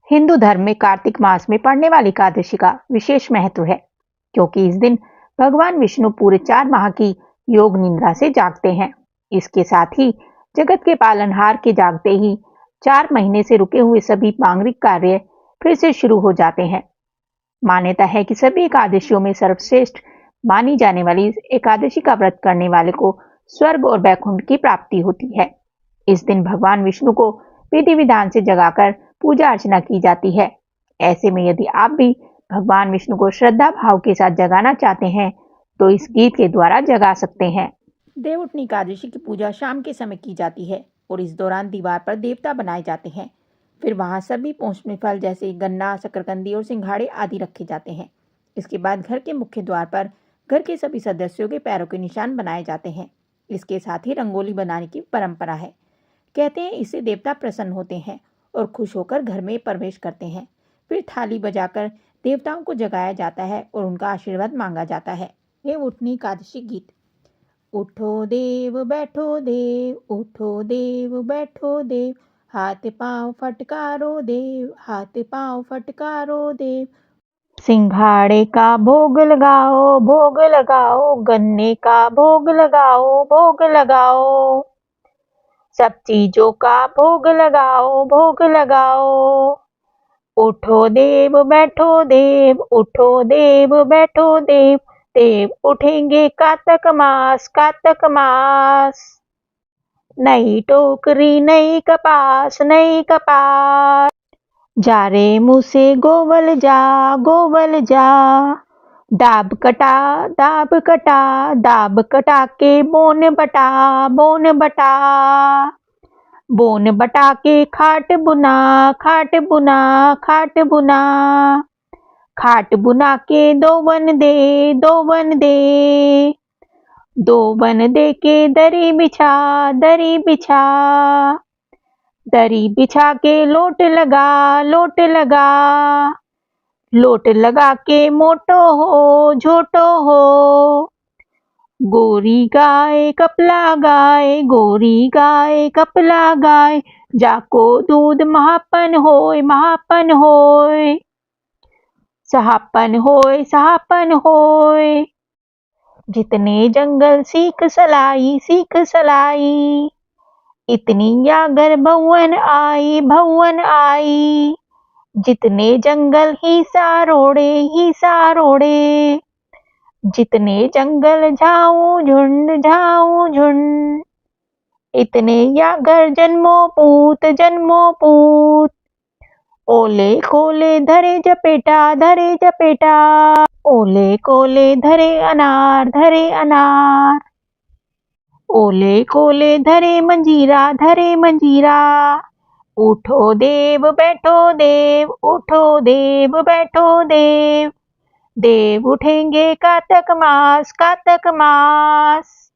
हिंदू धर्म में कार्तिक मास में पड़ने वाली एकादशी का विशेष महत्व है, क्योंकि इस दिन भगवान विष्णु पूरे 4 माह की योग निद्रा से जागते हैं। इसके साथ ही जगत के पालनहार के जागते ही 4 महीने से रुके हुए सभी मांगलिक कार्य फिर से शुरू हो जाते हैं। मान्यता है कि सभी एकादशियों में सर्वश्रेष्ठ मानी जाने वाली एकादशी का व्रत करने वाले को स्वर्ग और वैकुंठ की प्राप्ति होती है। इस दिन भगवान विष्णु को विधि विधान से जगाकर पूजा अर्चना की जाती है। ऐसे में यदि आप भी भगवान विष्णु को श्रद्धा भाव के साथ जगाना चाहते हैं तो इस गीत के द्वारा जगा सकते हैं। देवउठनी एकादशी की पूजा शाम के समय की जाती है और इस दौरान दीवार पर देवता बनाए जाते हैं। फिर वहां सभी पौष्टिक फल जैसे गन्ना, शकरकंदी और सिंघाड़े आदि रखे जाते हैं। इसके बाद घर के मुख्य द्वार पर घर के सभी सदस्यों के पैरों के निशान बनाए जाते हैं। इसके साथ ही रंगोली बनाने की परंपरा है। कहते हैं इससे देवता प्रसन्न होते हैं और खुश होकर घर में प्रवेश करते हैं। फिर थाली बजाकर देवताओं को जगाया जाता है और उनका आशीर्वाद मांगा जाता है। देवउठनी एकादशी गीत। उठो देव बैठो देव, उठो देव बैठो देव, हाथ पांव फटकारो देव, हाथ पांव फटकारो देव। सिंघाड़े का भोग लगाओ, भोग लगाओ, गन्ने का भोग लगाओ, भोग लगाओ, सब चीजों का भोग लगाओ, भोग लगाओ। उठो देव बैठो देव, उठो देव बैठो देव, देव उठेंगे कार्तिक मास, कार्तिक मास। नई टोकरी नई कपास, नई कपास, जा रे मुँह से गोवल जा, गोवल जा। दाब कटा, दाब कटा, दाब कटा के बोन बटा, बोन बटा, बोन बटा के खाट बुना, खाट बुना, खाट बुना, खाट बुना के दोवन दे, दोवन दे, दोवन दे के दरी बिछा, दरी बिछा, दरी बिछा के लोट लगा, लोट लगा, लोट लगा के मोटो हो, झोटो हो। गोरी गाय कपला गाय, गोरी गाय कपला गाय, जाको दूध महापन होय, महापन होय, सहापन होय, सहापन होय। जितने जंगल सीख सलाई, सीख सलाई, इतनी यागर भवन आई, भवन आई। जितने जंगल ही सारोड़े, ही सारोड़े, जितने जंगल झाऊ झुंड, झाऊ झुंड, इतने यागर जन्मो पूत, जन्मो पूत। ओले कोले धरे जपेटा, धरे जपेटा, ओले कोले धरे अनार, धरे अनार, ओले कोले धरे मंजीरा, धरे मंजीरा। उठो देव बैठो देव, उठो देव बैठो देव, देव उठेंगे कार्तिक मास, कार्तिक मास।